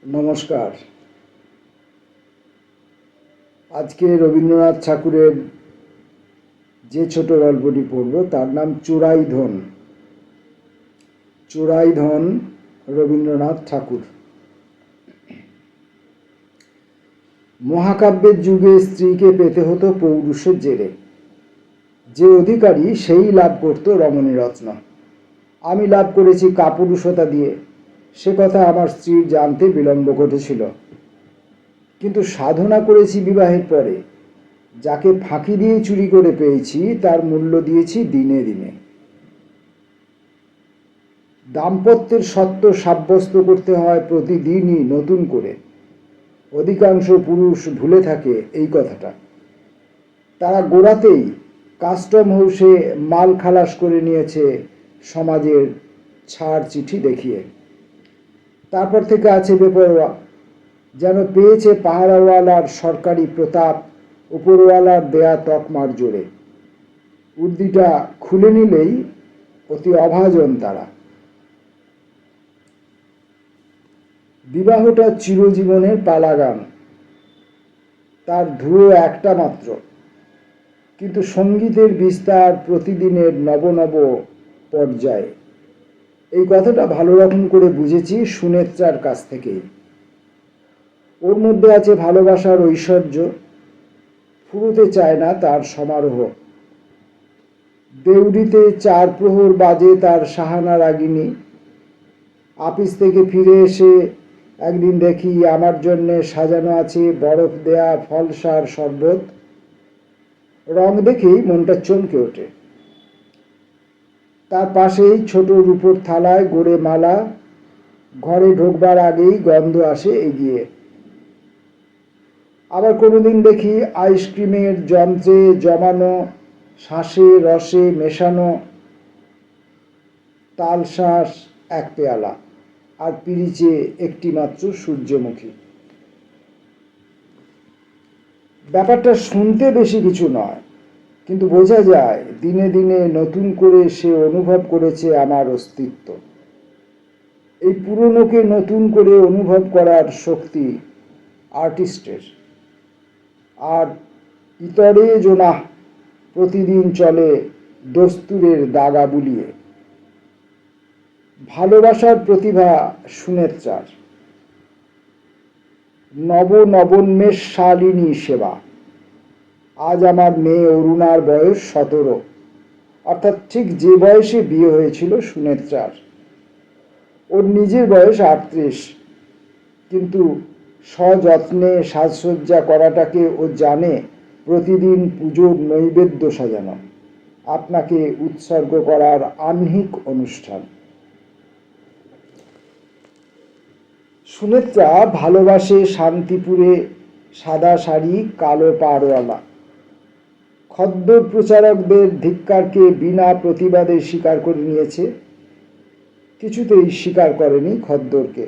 নমস্কার। আজকে রবীন্দ্রনাথ ঠাকুরের যে ছোট গল্পটি পড়ব তার নাম চোরাই ধন। চোরাই ধন রবীন্দ্রনাথ ঠাকুর। মহাকাব্যের যুগে স্ত্রীকে পেতে হতো পৌরুষের জেরে। যে অধিকারী সেই লাভ করত রমণী রত্ন। আমি লাভ করেছি কাপুরুষতা দিয়ে, সে কথা আমার স্ত্রীর জানতে বিলম্ব ঘটেছিল। কিন্তু সাধনা করেছি বিবাহের পরে। যাকে ফাঁকি দিয়ে চুরি করে পেয়েছি তার মূল্য দিয়েছি দিনে দিনে। দাম্পত্যের সত্য সাব্যস্ত করতে হয় প্রতিদিনই নতুন করে। অধিকাংশ পুরুষ ভুলে থাকে এই কথাটা। তারা গোড়াতেই কাস্টম হাউসে মাল খালাস করে নিয়েছে সমাজের ছাড় চিঠি দেখিয়ে। তারপর থেকে আছে বেপরোয়া, যেন পেয়েছে পাহারাওয়ালার সরকারি প্রতাপ উপরওয়ালার দেয়া তকমার জোরে। উর্দিটা খুলে নিলেই অতি অভাজন তারা। বিবাহটা চিরজীবনের পালাগান, তার ধুয়ো একটা মাত্র, কিন্তু সঙ্গীতের বিস্তার প্রতিদিনের নব নব পর্যায়ে। এই কথাটা ভালো রকম করে বুঝেছি সুনেত্রার কাছ থেকেই। ওর মধ্যে আছে ভালোবাসার ঐশ্বর্য, ফুরোতে চায় না তার সমারোহ। দেউড়িতে 4 প্রহর বাজে তার সাহানা রাগিনী। আপিস থেকে ফিরে এসে একদিন দেখি আমার জন্যে সাজানো আছে বরফ দেয়া ফলসার শরবত। রং দেখেই মনটা চমকে ওঠে। তার পাশেই ছোট রূপোর থালায় গড়ে মালা। ঘরে ঢোকবার আগেই গন্ধ আসে এগিয়ে। আবার কোনোদিন দেখি আইসক্রিমের যন্ত্রে জমানো শ্বাসে রসে মেশানো তালশাঁস 1 পেয়ালা, আর পিরিচে একটি মাত্র সূর্যমুখী। ব্যাপারটা শুনতে বেশি কিছু নয়, কিন্তু বোঝা যায় দিনে দিনে নতুন করে সে অনুভব করেছে আমার অস্তিত্ব। এই পুরনোকে নতুন করে অনুভব করার শক্তি আর্টিস্টের। আর ইতরে জোনাহ প্রতিদিন চলে দস্তুরের দাগা বুলিয়ে। ভালোবাসার প্রতিভা সুনেত্রার। নবনবোন্মেষ শালিনী সেবা। আজ আমার মেয়ে অরুণার বয়স 17, অর্থাৎ ঠিক যে বয়সে বিয়ে হয়েছিল সুনেত্রার। ওর নিজের বয়স 38, কিন্তু সযত্নে সাজসজ্জা করাটাকে ও জানে প্রতিদিন পুজোর নৈবেদ্য সাজানো, আপনাকে উৎসর্গ করার আহ্নিক অনুষ্ঠান। সুনেত্রা ভালোবাসে শান্তিপুরে সাদা শাড়ি কালো পাড়ওয়ালা। খদ্দর প্রচারকদের ধিক্কারকে বিনা প্রতিবাদে স্বীকার করে নিয়েছে। কিছুতেই স্বীকার করেনি খদ্দরকে।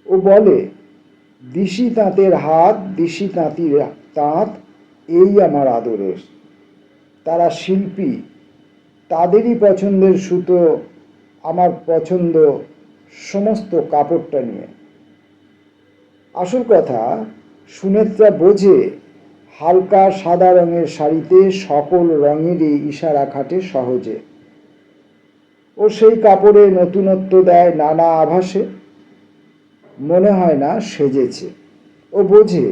ও বলে, দিশি তাঁতের হাত, দিশি তাঁতির তাঁত, এই আমার আদরের। তারা শিল্পী, তাদেরই পছন্দের সুতো, আমার পছন্দ সমস্ত কাপড়টা নিয়ে। আসল কথা, সুনেত্রা বোঝে হালকা সাদা রঙের শাড়িতে সকল রঙেরই ইশারা খাটে সহজে। ও সেই কাপড়ে নতুনত্ব দেয় নানা আভাসে। মনে হয় না সেজেছে। ও বোঝে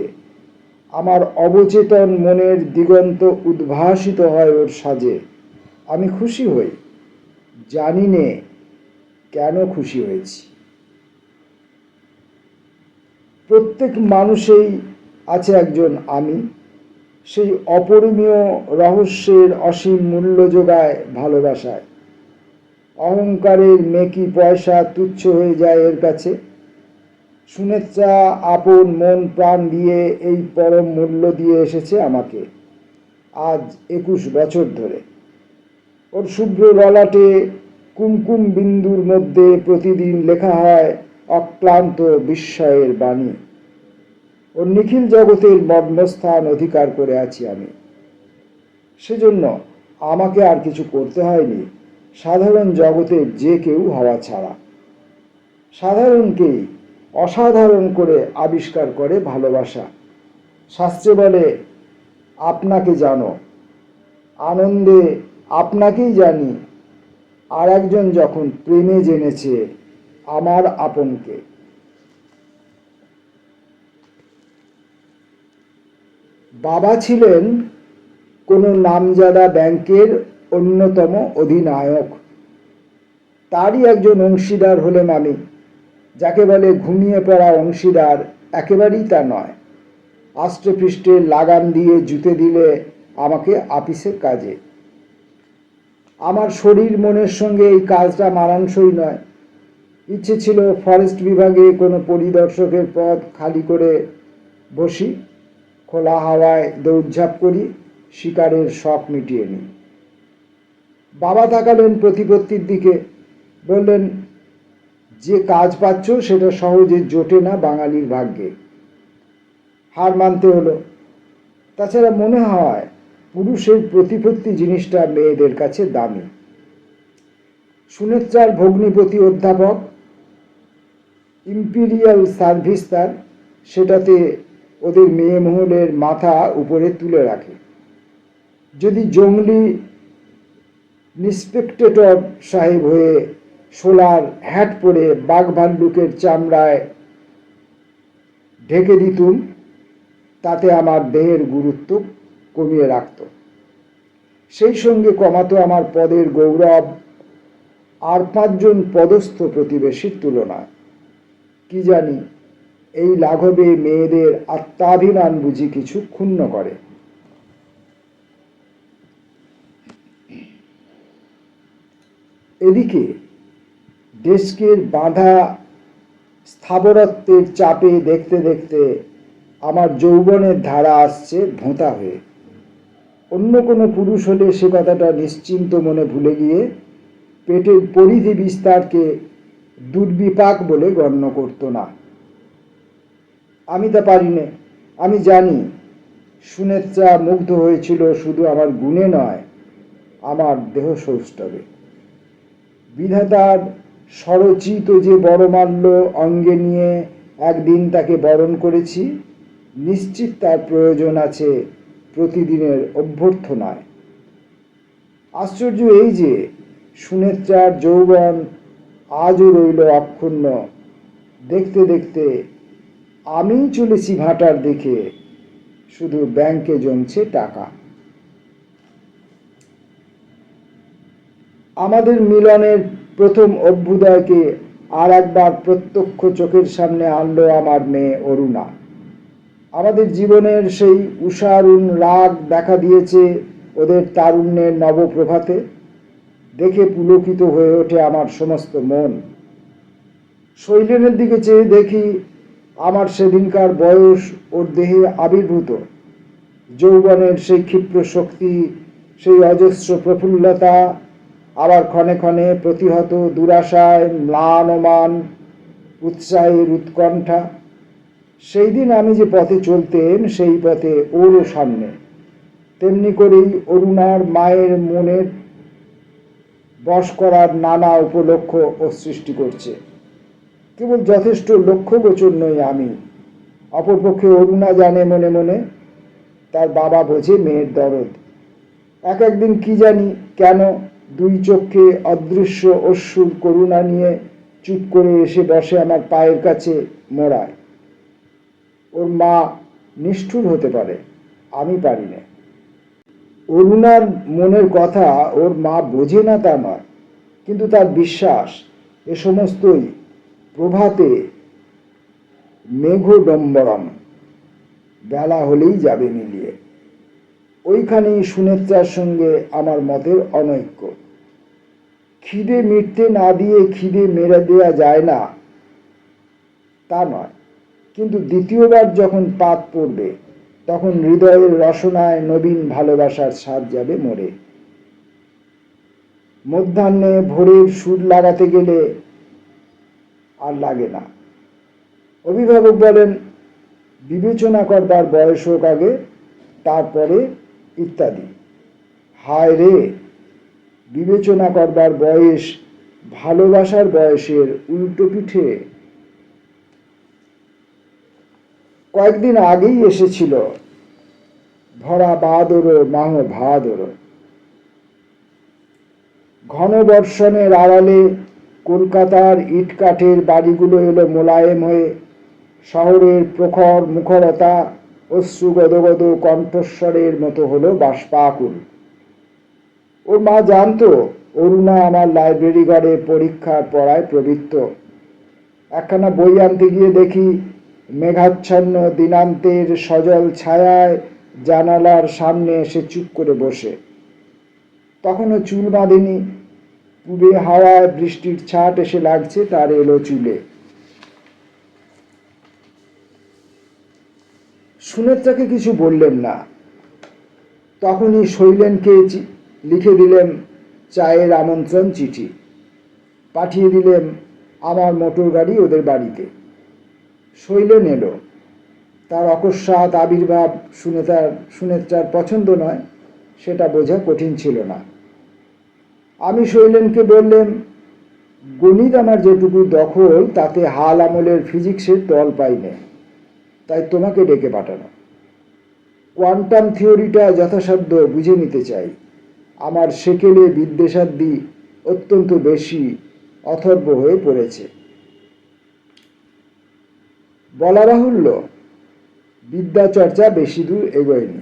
আমার অবচেতন মনের দিগন্ত উদ্ভাসিত হয় ওর সাজে। আমি খুশি হই, জানি নে কেন খুশি হয়েছি। প্রত্যেক মানুষেই আছে একজন আমি। সেই অপরিমেয় রহস্যের অসীম মূল্য যোগায় ভালোবাসায়। অহংকারের মেকি পয়সা তুচ্ছ হয়ে যায় এর কাছে। সুনেত্রা আপন মন প্রাণ দিয়ে এই পরম মূল্য দিয়ে এসেছে আমাকে, আজ 21 বছর ধরে। ওর শুভ্র ললাটে কুমকুম বিন্দুর মধ্যে প্রতিদিন লেখা হয় অক্লান্ত বিস্ময়ের বাণী। ওর নিখিল জগতের মর্মস্থান অধিকার করে আছি আমি। সেজন্য আমাকে আর কিছু করতে হয়নি সাধারণ জগতের যে কেউ হওয়া ছাড়া। সাধারণকেই অসাধারণ করে আবিষ্কার করে ভালোবাসা। শাস্ত্রে বলে, আপনাকে জানো, আনন্দে আপনাকেই জানি, আর একজন যখন প্রেমে জেনেছে আমার আপনকে। বাবা ছিলেন কোনো নামজাদা ব্যাংকের অন্যতম অধিনায়ক। তারই একজন অংশীদার হলেন আমি। যাকে বলে ঘুমিয়ে পড়া অংশীদার, একেবারেই তা নয়। আষ্টে পৃষ্ঠে লাগাম দিয়ে জুতে দিলে আমাকে আপিসের কাজে। আমার শরীর মনের সঙ্গে এই কাজটা মানানসই নয়। ইচ্ছে ছিল ফরেস্ট বিভাগে কোনো পরিদর্শকের পদ খালি করে বসি, খোলা হাওয়ায় দৌড়ঝাঁপ করি, শিকারের শখ মিটিয়ে নিই। বাবা তাকালেন প্রতিপত্তির দিকে, বললেন, যে কাজ পাচ্ছ সেটা সহজে জোটে না বাঙালির ভাগ্যে। হার মানতে হলো। তাছাড়া মনে হয় পুরুষের প্রতিপত্তি জিনিসটা মেয়েদের কাছে দামি। সুনেত্রার ভগ্নিপতি অধ্যাপক, ইম্পিরিয়াল সার্ভিস তার, সেটাতে ওদের মেয়ে মহলের মাথা উপরে তুলে রাখে। যদি জঙ্গলি ইন্সপেক্টর সাহেব হয়ে সোলার হ্যাট পরে বাঘ ভাল্লুকের চামড়ায় ঢেকে দিতুম, তাতে আমার দেহের গুরুত্ব কমিয়ে রাখত। সেই সঙ্গে কমাতো আমার পদের গৌরব আর 5 জন পদস্থ প্রতিবেশীর তুলনায়। কি জানি এই লাঘবে মেয়েদের আত্মাভিমান বুঝি কিছু ক্ষুণ্ণ করে। এদিকে ডেস্কের বাঁধা স্থাবরত্বের চাপে দেখতে দেখতে আমার যৌবনের ধারা আসছে ভোঁতা হয়ে। অন্য কোনো পুরুষ হলে সে কথাটা নিশ্চিন্ত মনে ভুলে গিয়ে পেটের পরিধি বিস্তারকে দুর্বিপাক বলে গণ্য করত না। আমি তা পারি না। আমি জানি সুনেত্রা মুগ্ধ হয়েছিল শুধু আমার গুণে নয়, আমার দেহ সৌষ্ঠবে। বিধাতার স্বরচিত যে বড়মাল্য অঙ্গে নিয়ে একদিন তাকে বরণ করেছি, নিশ্চিত তার প্রয়োজন আছে প্রতিদিনের অভ্যর্থনায়। আশ্চর্য এই যে সুনেত্রার যৌবন আজও রইল অক্ষুণ্ণ। দেখতে দেখতে আমি চলেছি ভাটার দিকে, শুধু ব্যাংকে জমছে টাকা। আমাদের মিলনের প্রথম অভ্যুদয়কে আর একবার প্রত্যক্ষ চোখের সামনে আনলো আমার মেয়ে অরুণা। আমাদের জীবনের সেই উষারুণ রাগ দেখা দিয়েছে ওদের তারুণ্যের নবপ্রভাতে। দেখে পুলকিত হয়ে ওঠে আমার সমস্ত মন। শৈলেনের দিকে চেয়ে দেখি আমার সেদিনকার বয়স ওর দেহে আবির্ভূত। যৌবনের সেই ক্ষিপ্র শক্তি, সেই অজস্র প্রফুল্লতা, আবার ক্ষণে ক্ষণে প্রতিহত দুরাশায় ম্লানমান উৎসাহের উৎকণ্ঠা। সেই দিন আমি যে পথে চলতেন সেই পথে ওরও সামনে। তেমনি করেই অরুণার মায়ের মনের বশ করার নানা উপলক্ষ ও সৃষ্টি করছে। কেবল যথেষ্ট লক্ষ্যগোচর নই আমি। অপরপক্ষে অরুণা জানে মনে মনে তার বাবা বোঝে মেয়ের দরদ। একদিন কি জানি কেন 2 চক্ষে অদৃশ্য অশ্রুর করুণা নিয়ে চুপ করে এসে বসে আমার পায়ের কাছে মোড়ায়। ওর মা নিষ্ঠুর হতে পারে, আমি পারি না। অরুণার মনের কথা ওর মা বোঝে না তা নয়, কিন্তু তার বিশ্বাস এ সমস্তই প্রভাতে মেঘডম্বরম, বেলা হলেই যাবে মিলিয়ে। ওইখানেই সুনেত্রার সঙ্গে আমার মতের অনৈক্য। খিদে মিটতে না দিয়ে খিদে মেরে দেওয়া যায় না তা নয়, কিন্তু দ্বিতীয়বার যখন পাত পড়বে তখন হৃদয়ের রসনায় নবীন ভালোবাসার স্বাদ যাবে মরে। মধ্যাহ্নে ভোরের সুর লাগাতে গেলে আর লাগে না। অভিভাবক বলেন, বিবেচনা করবার বয়স হোক আগে, তারপরে ইত্যাদি। হায় রে, বিবেচনা করবার বয়স ভালোবাসার বয়সের উল্টো পিঠে। কয়েকদিন আগেই এসেছিল ভরা বাদর মাহ ভাদর। ঘন বর্ষণের আড়ালে কলকাতার ইটকাঠের বাড়িগুলো এলো মোলায়েম হয়ে, শহরের প্রখর মুখরতা অশ্রু গদগদ কণ্ঠস্বরের মতো হলো বাষ্পাকুল। ওর মা জানতো অরুণা আমার লাইব্রেরি ঘরে পরীক্ষার পড়ায় প্রবৃত্ত। একখানা বই আনতে গিয়ে দেখি মেঘাচ্ছন্ন দিনান্তের সজল ছায়ায় জানালার সামনে এসে চুপ করে বসে। তখনও চুল বাঁধেনি, পূবে হাওয়ায় বৃষ্টির ছাট এসে লাগছে তার এলো চুলে। সুনেত্রাকে কিছু বললেন না। তখনই শৈলেনকে লিখে দিলেন চায়ের আমন্ত্রণ চিঠি, পাঠিয়ে দিলেন আমার মোটর গাড়ি ওদের বাড়িতে। শৈলেন এলো। তার অকস্মাৎ আবির্ভাব সুনেত্রার পছন্দ নয়, সেটা বোঝা কঠিন ছিল না। আমি শৈলেনকে বললেন, গণিত আমার যেটুকু দখল তাতে হাল আমলের ফিজিক্সের তল পাইনে, তাই তোমাকে ডেকে পাঠানো। কোয়ান্টাম থিওরিটা যথাসাধ্য বুঝে নিতে চাই। আমার সেকেলে বিদ্বেষাদ্দি অত্যন্ত বেশি অথর্ব হয়ে পড়েছে। বলা বাহুল্য, বিদ্যা চর্চা বেশি দূর এগোয়নি।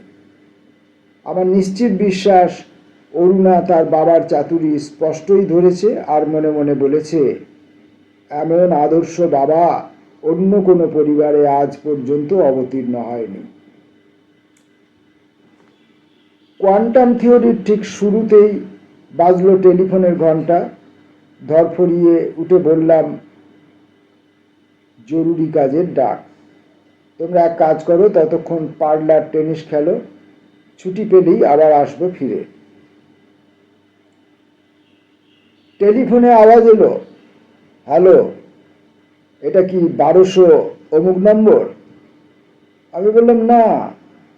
আমার নিশ্চিত বিশ্বাস অরুণা তার বাবার চাতুরি স্পষ্টই ধরেছে আর মনে মনে বলেছে, এমন আদর্শ বাবা অন্য কোনো পরিবারে আজ পর্যন্ত অবতীর্ণ হয়নি। কোয়ান্টাম থিওরির ঠিক শুরুতেই বাজলো টেলিফোনের ঘন্টা। ধরফরিয়ে উঠে বললাম, জরুরি কাজের ডাক। তোমরা এক কাজ করো, ততক্ষণ পার্লার টেনিস খেলো, ছুটি পেলেই আবার আসবো ফিরে। টেলিফোনে আওয়াজ এলো, হ্যালো, এটা কি 1200 অমুক নম্বর? আমি বললাম, না,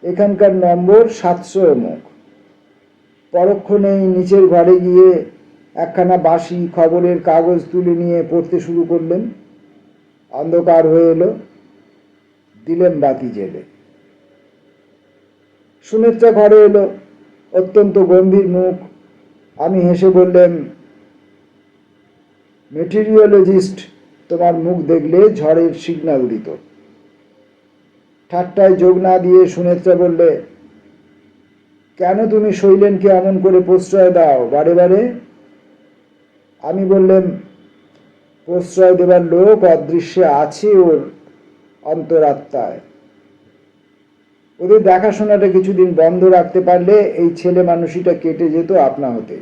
এখানকার নম্বর 700 অমুক। পরক্ষণেই নিচের ঘরে গিয়ে একখানা বাসি খবরের কাগজ তুলে নিয়ে পড়তে শুরু করলেন। অন্ধকার হয়ে এলো, দিলেন বাতি জেলে। সুনেত্রা ঘরে এলো, অত্যন্ত গম্ভীর মুখ। আমি হেসে বললেন, মেটেরিওলজিস্ট তোমার মুখ দেখলে ঝড়ের সিগন্যাল দিত। ঠাট্টায় যোগ না দিয়ে সুনেত্রা বললে, কেন তুমি শৈলেনকে এমন করে প্রশ্রয় দাও বারে বারে? আমি বললেন, প্রশ্রয় দেবার লোক অদৃশ্যে আছে ওর অন্তরাত্মায়। ওদের দেখাশোনাটা কিছুদিন বন্ধ রাখতে পারলে এই ছেলে মানুষিটা কেটে যেত আপনা হতে।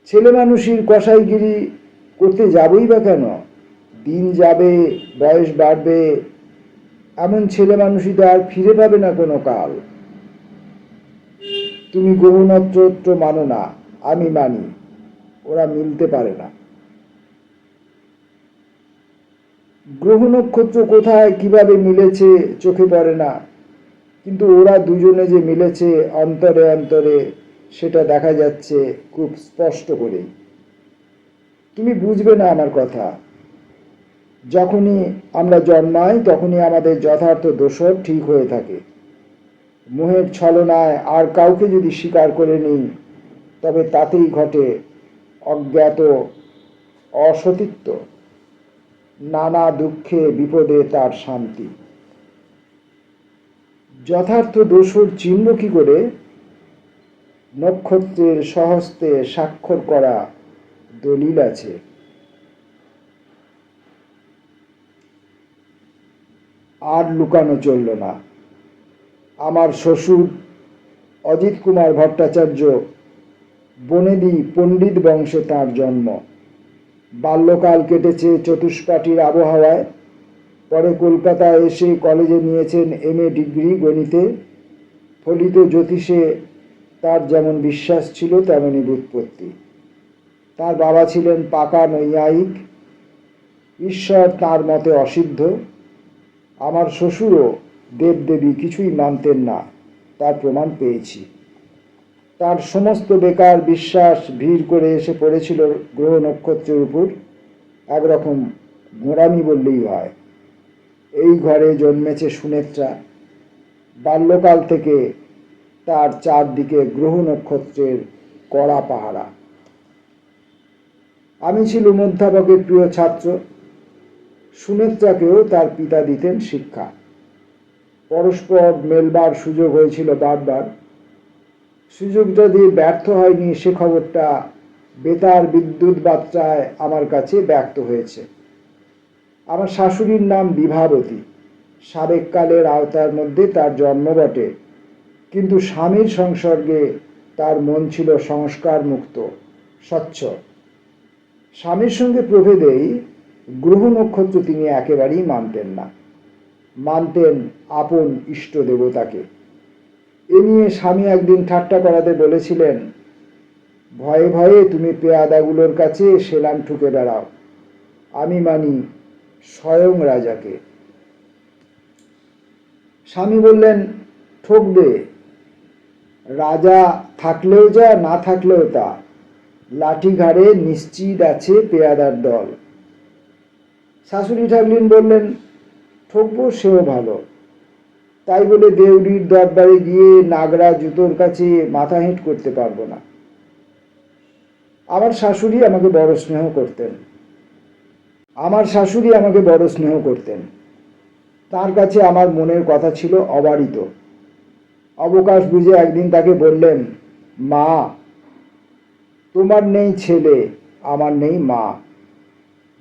ছেলে মানুষির কসাইগিরি করতে যাবই বা কেন? দিন যাবে, বয়স বাড়বে, এমন ছেলে মানুষই তো আর ফিরে পাবে না কোনো কাল। তুমি গ্রহনক্ষত্র মানো না, আমি মানি, ওরা মিলতে পারে না। গ্রহ নক্ষত্র কোথায় কিভাবে মিলেছে চোখে পড়ে না, কিন্তু ওরা দুজনে যে মিলেছে অন্তরে অন্তরে সেটা দেখা যাচ্ছে খুব স্পষ্ট করেই। তুমি বুঝবে না আমার কথা। যখনই আমরা জন্মাই তখনই আমাদের যথার্থ দোসর ঠিক হয়ে থাকে। মোহের ছলনায় আর কাউকে যদি স্বীকার করে নিই তবে তাতেই ঘটে অজ্ঞাত অসতীত্ব। নানা দুঃখে বিপদে তার শান্তি। যথার্থ দোসর চিনব কি করে? নক্ষত্রের স্বহস্তে স্বাক্ষর করা দলিল আছে। আর লুকানো চলল না। আমার শ্বশুর অজিত কুমার ভট্টাচার্য, বনেদি পণ্ডিত বংশে তাঁর জন্ম। বাল্যকাল কেটেছে চতুষ্পাঠীর আবহাওয়ায়। পরে কলকাতায় এসে কলেজে নিয়েছেন MA ডিগ্রি গণিতে। ফলিত জ্যোতিষে তার যেমন বিশ্বাস ছিল তেমনই ব্যুৎপত্তি। তার বাবা ছিলেন পাকা নৈয়ায়িক। ঈশ্বর তার মতে অসিদ্ধ। আমার শ্বশুরও দেবদেবী কিছুই মানতেন না, তার প্রমাণ পেয়েছি। তার সমস্ত বেকার বিশ্বাস ভিড় করে এসে পড়েছিল গ্রহ নক্ষত্রের উপর। একরকম গোঁড়ামি বললেই হয়। এই ঘরে জন্মেছে সুনেত্রা। বাল্যকাল থেকে তার চারদিকে গ্রহ নক্ষত্রের কড়া পাহারা। আমি ছিলুম অধ্যাপকের প্রিয় ছাত্র। সুনেত্রাকেও তার পিতা দিতেন শিক্ষা। পরস্পর মেলবার সুযোগ হয়েছিল বারবার। সুযোগটা দিয়ে ব্যর্থ হয়নি সে খবরটা বেতার বিদ্যুৎ বার্তায় আমার কাছে ব্যক্ত হয়েছে। আমার শাশুড়ির নাম বিভাবতী। সাবেককালের আওতার মধ্যে তার জন্ম বটে, কিন্তু স্বামীর সংসর্গে তার মন ছিল সংস্কার মুক্ত, স্বচ্ছ। স্বামীর সঙ্গে প্রভেদেই গ্রহ নক্ষত্র তিনি একেবারেই মানতেন না। মানতেন আপন ইষ্ট দেবতাকে। এ নিয়ে স্বামী একদিন ঠাট্টা করাতে বলেছিলেন, ভয়ে ভয়ে তুমি পেয়াদাগুলোর কাছে সেলাম ঠুকে বেড়াও, আমি মানি স্বয়ং রাজাকে। স্বামী বললেন, ঠকবে, রাজা থাকলেও যা, না থাকলেও তা, লাঠি ঘাড়ে নিশ্চিত আছে পেয়াদার দল। শাশুড়ি ঠাকলিন বললেন, ঠকবো সেও ভালো, তাই বলে দেউড়ির দরবারে গিয়ে নাগরা জুতোর কাছে মাথা হেঁট করতে পারবো না। আমার শাশুড়ি আমাকে বড় স্নেহ করতেন। তার কাছে আমার মনের কথা ছিল অবারিত। অবকাশ বুঝে একদিন তাকে বললেন, মা, তোমার নেই ছেলে, আমার নেই মা।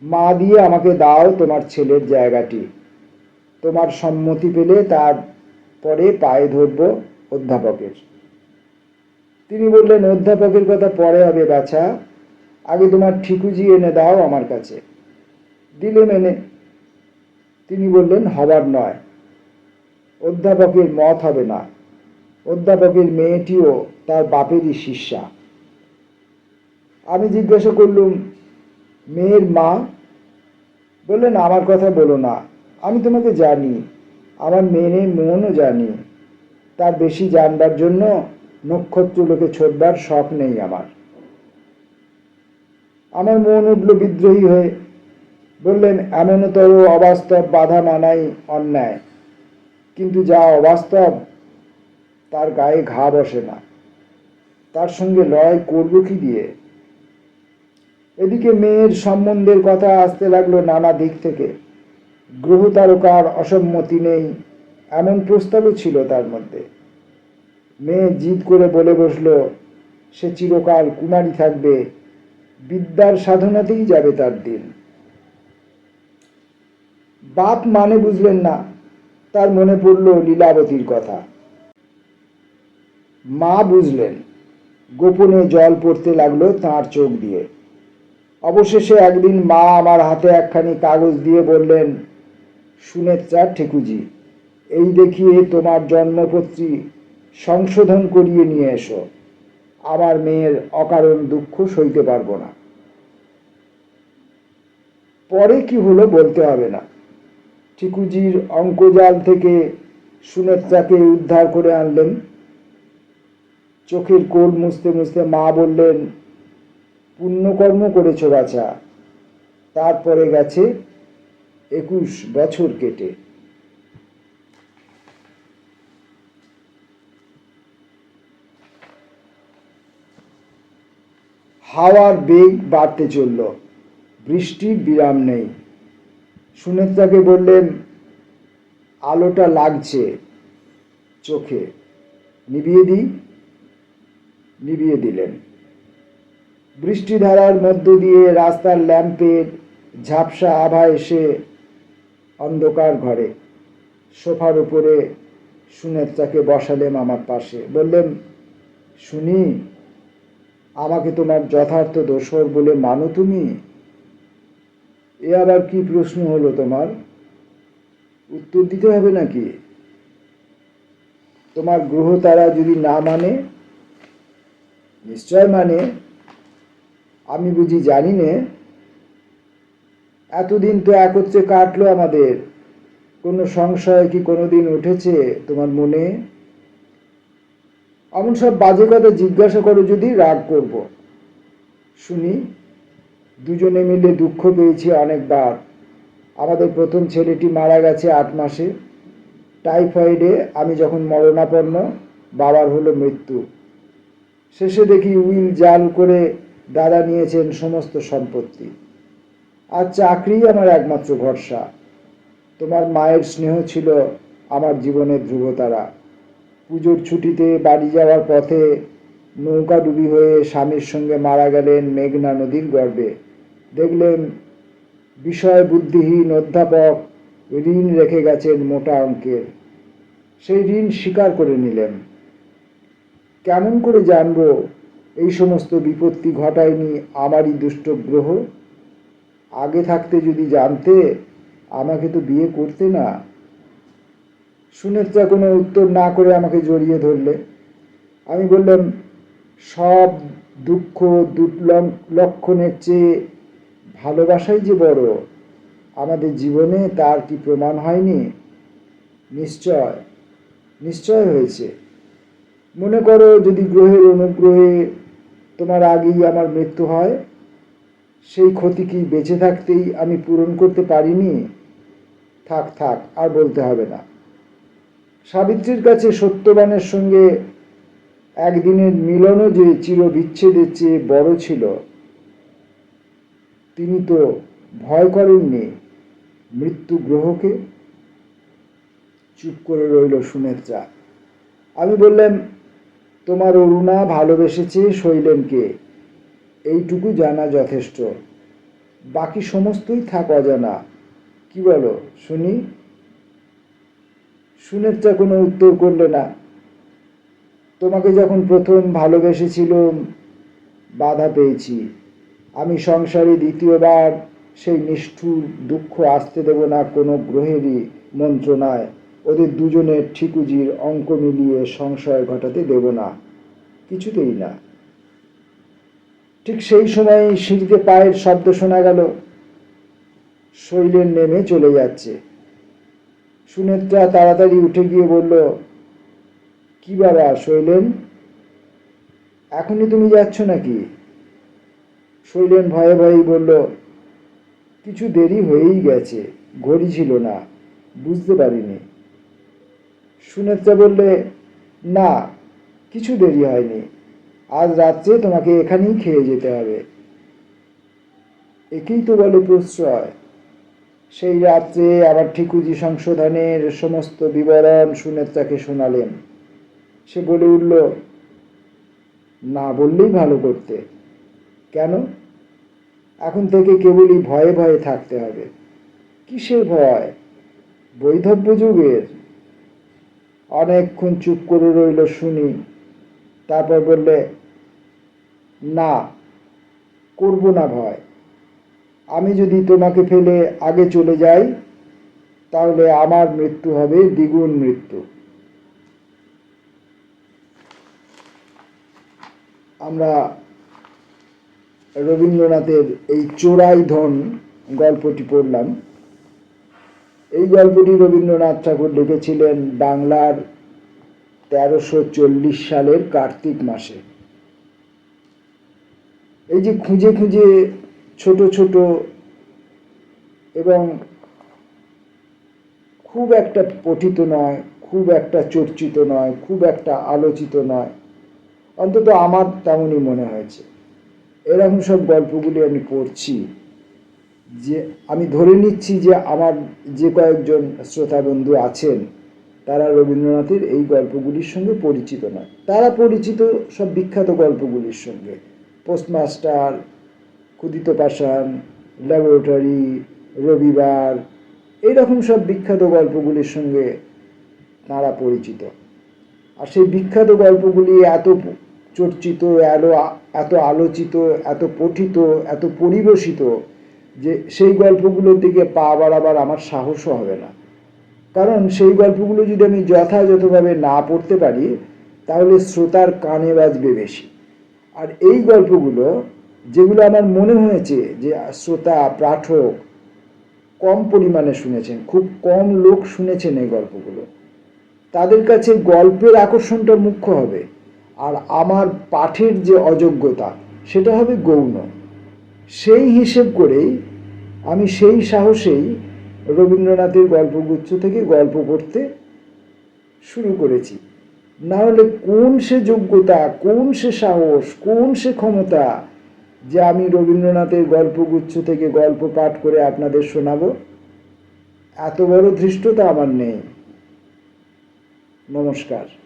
মা দিয়ে আমাকে দাও তোমার ছেলের জায়গাটি। তোমার সম্মতি পেলে তার পরে পায়ে ধরব অধ্যাপকের। তিনি বললেন, অধ্যাপকের কথা পরে হবে বাছা, আগে তোমার ঠিকুজি এনে দাও আমার কাছে। দিলেম এনে। তিনি বললেন, হবার নয়, অধ্যাপকের মত হবে না। অধ্যাপকের মেয়েটিও তার বাপেরই শিষ্যা। আমি জিজ্ঞাসা করলুম, মেয়ের মা? বললেন, আমার কথা বলো না, আমি তোমাকে জানি, আমার মেয়ের মনও জানি। তার বেশি জানবার জন্য নক্ষত্র লোকে ছোটবার শখ নেই আমার। আমার মন উঠল বিদ্রোহী হয়ে। বললেন, এমনতর অবাস্তব বাধা মানাই অন্যায়, কিন্তু যা অবাস্তব তার গায়ে ঘা বসে না, তার সঙ্গে লড়াই করব কি দিয়ে? এদিকে মেয়ের সম্বন্ধের কথা আসতে লাগলো নানা দিক থেকে। গ্রহ তারকার অসম্মতি নেই এমন প্রস্তাবও ছিল তার মধ্যে। মেয়ে জিদ করে বলে বসল, সে চিরকাল কুমারী থাকবে, বিদ্যার সাধনাতেই যাবে তার দিন। বাপ মানে বুঝলেন না। তার মনে পড়ল লীলাবতীর কথা। মা বুঝলেন। গোপনে জল পড়তে লাগলো তাঁর চোখ দিয়ে। অবশেষে একদিন মা আমার হাতে একখানি কাগজ দিয়ে বললেন, সুনেত্রা ঠেকুজি, এই দেখিয়ে তোমার জন্মপত্রী সংশোধন করিয়ে নিয়ে এসো, আমার মেয়ের অকারণ দুঃখ সইতে পারবো না। পরে কি হলো বলতে হবে না। ঠিকুজির অঙ্কজাল থেকে সুনেত্রাকে উদ্ধার করে আনলেন। চোখের কোল মুছতে মুছতে মা বললেন, পুণ্যকর্ম করেছ বাছা, তারপরে গেছে 21 বছর কেটে। হাওয়ার বেগ বাড়তে চলল, বৃষ্টির বিরাম নেই। সুনেত্রাকে বললেন, আলোটা লাগছে চোখে, নিভিয়ে দিই। নিভিয়ে দিলেন। বৃষ্টিধারার মধ্য দিয়ে রাস্তার ল্যাম্পের ঝাপসা আভা এসে অন্ধকার ঘরে। সোফার উপরে সুনেত্রাকে বসালেম আমার পাশে। বললেন, শুনি, আমাকে তোমার যথার্থ দোসর বলে মানো তুমি? এ আবার কি প্রশ্ন হলো তোমার? উত্তর দিতে হবে নাকি? তোমার গ্রহ তারা যদি না মানে? নিশ্চয় মানে। আমি বুঝি জানি নে? এতদিন তো একত্রে কাটলো আমাদের, কোনো সংশয় কি কোনোদিন উঠেছে তোমার মনে? এমন সব বাজে কথা জিজ্ঞাসা করো যদি রাগ করব। শুনি, দুজনে মিলে দুঃখ পেয়েছি অনেকবার, আমাদের প্রথম ছেলেটি মারা গেছে 8 মাসে। টাইফয়েডে আমি যখন মরণাপন্ন, বাবার হলো মৃত্যু। শেষে দেখি উইল জাল করে দাদা নিয়েছেন সমস্ত সম্পত্তি। আর চাকরি আমার একমাত্র ভরসা। তোমার মায়ের স্নেহ ছিল আমার জীবনের ধ্রুবতারা। পুজোর ছুটিতে বাড়ি যাওয়ার পথে নৌকাডুবি হয়ে স্বামীর সঙ্গে মারা গেলেন মেঘনা নদীর গর্ভে। দেখলেন বিষয় বুদ্ধিহীন অধ্যাপক ঋণ রেখে গেছেন মোটা অঙ্কের। সেই ঋণ স্বীকার করে নিলেন। কেমন করে জানবো এই সমস্ত বিপত্তি ঘটায়নি আমারই দুষ্ট গ্রহ? আগে থাকতে যদি জানতে, আমাকে তো বিয়ে করতে না। সুনেত্রা কোনো উত্তর না করে আমাকে জড়িয়ে ধরলে। আমি বললাম, সব দুঃখ দুর্লক্ষণের চেয়ে ভালোবাসাই যে বড় আমাদের জীবনে, তার কি প্রমাণ হয়নি? নিশ্চয়, নিশ্চয় হয়েছে। মনে করো যদি গ্রহের অনুগ্রহে তোমার আগেই আমার মৃত্যু হয়, সেই ক্ষতি কি বেঁচে থাকতেই আমি পূরণ করতে পারিনি? থাক থাক, আর বলতে হবে না। সাবিত্রীর কাছে সত্যবানের সঙ্গে একদিনের মিলনও যে চিরবিচ্ছেদের চেয়ে বড় ছিল, তিনি তো ভয় করেননি মৃত্যু গ্রহকে। চুপ করে রইল সুনেত্রা। আমি বললাম, তোমার অরুণা ভালোবেসেছে শৈলেনকে, এইটুকু জানা যথেষ্ট। বাকি সমস্তই থাক অজানা। কি বলো শুনি? সুনেত্রা কোনো উত্তর করলে না। তোমাকে যখন প্রথম ভালোবেসেছিলাম, বাধা পেয়েছি। আমি সংসারে দ্বিতীয়বার সেই নিষ্ঠুর দুঃখ আসতে দেব না কোনো গ্রহেরই মন্ত্রণায়। ওদের দুজনের ঠিকুজির অঙ্ক মিলিয়ে সংশয় ঘটাতে দেব না, কিছুতেই না। ঠিক সেই সময় সিঁড়িতে পায়ের শব্দ শোনা গেল। শৈলেন নেমে চলে যাচ্ছে। সুনেত্রা তাড়াতাড়ি উঠে গিয়ে বলল, কি বাবা শৈলেন, এখনই তুমি যাচ্ছ নাকি? শৈলেন ভয়ে ভয়েই বলল, কিছু দেরি হয়েই গেছে, ঘড়ি ছিল না, বুঝতে পারিনি। সুনেত্রা বললে, না, কিছু দেরি হয়নি। আজ রাত্রে তোমাকে এখানেই খেয়ে যেতে হবে। একেই তো বলে প্রশ্রয়। সেই রাত্রে আবার ঠিকুজি সংশোধনের সমস্ত বিবরণ সুনেত্রাকে শোনালেন। সে বলে উঠল, না বললেই ভালো করতে। কেন? এখন থেকে কেবলই ভয়ে ভয়ে থাকতে হবে। কিসের ভয়? বৈধব্য যুগের। অনেকক্ষণ চুপ করে রইল শুনি। তারপর বললে, না, করব না ভয়। আমি যদি তোমাকে ফেলে আগে চলে যাই, তাহলে আমার মৃত্যু হবে দ্বিগুণ মৃত্যু। আমরা রবীন্দ্রনাথের এই চোরাই ধন গল্পটি পড়লাম। এই গল্পটি রবীন্দ্রনাথ ঠাকুর লিখেছিলেন বাংলার 1340 সালের কার্তিক মাসে। এই যে খুঁজে খুঁজে ছোট ছোট এবং খুব একটা পঠিত নয়, খুব একটা চর্চিত নয়, খুব একটা আলোচিত নয়, অন্তত আমার তেমনই মনে হয়েছে, এরকম সব গল্পগুলি আমি পড়ছি। যে আমি ধরে নিচ্ছি যে আমার যে কয়েকজন শ্রোতা বন্ধু আছেন, তারা রবীন্দ্রনাথের এই গল্পগুলির সঙ্গে পরিচিত নয়। তারা পরিচিত সব বিখ্যাত গল্পগুলির সঙ্গে, পোস্টমাস্টার, ক্ষুদিত পাষাণ, ল্যাবরেটরি, রবিবার, এইরকম সব বিখ্যাত গল্পগুলির সঙ্গে তারা পরিচিত। আর সেই বিখ্যাত গল্পগুলি এত চর্চিত, এত আলোচিত, এত পঠিত, এত পরিবেশিত যে সেই গল্পগুলোর দিকে পা বাড়াবার আমার সাহসও হবে না। কারণ সেই গল্পগুলো যদি আমি যথাযথভাবে না পড়তে পারি, তাহলে শ্রোতার কানে বাজবে বেশি। আর এই গল্পগুলো যেগুলো আমার মনে হয়েছে যে শ্রোতা পাঠক কম পরিমাণে শুনেছেন, খুব কম লোক শুনেছেন এই গল্পগুলো, তাদের কাছে গল্পের আকর্ষণটা মুখ্য হবে, আর আমার পাঠের যে অযোগ্যতা সেটা হবে গৌণ। সেই হিসেব করেই আমি সেই সাহসেই রবীন্দ্রনাথের গল্পগুচ্ছ থেকে গল্প পড়তে শুরু করেছি। না হলে কোন সে যোগ্যতা, কোন সে সাহস, কোন সে ক্ষমতা যে আমি রবীন্দ্রনাথের গল্পগুচ্ছ থেকে গল্প পাঠ করে আপনাদের শোনাবো? এত বড় ধৃষ্টতা আমার নেই। নমস্কার।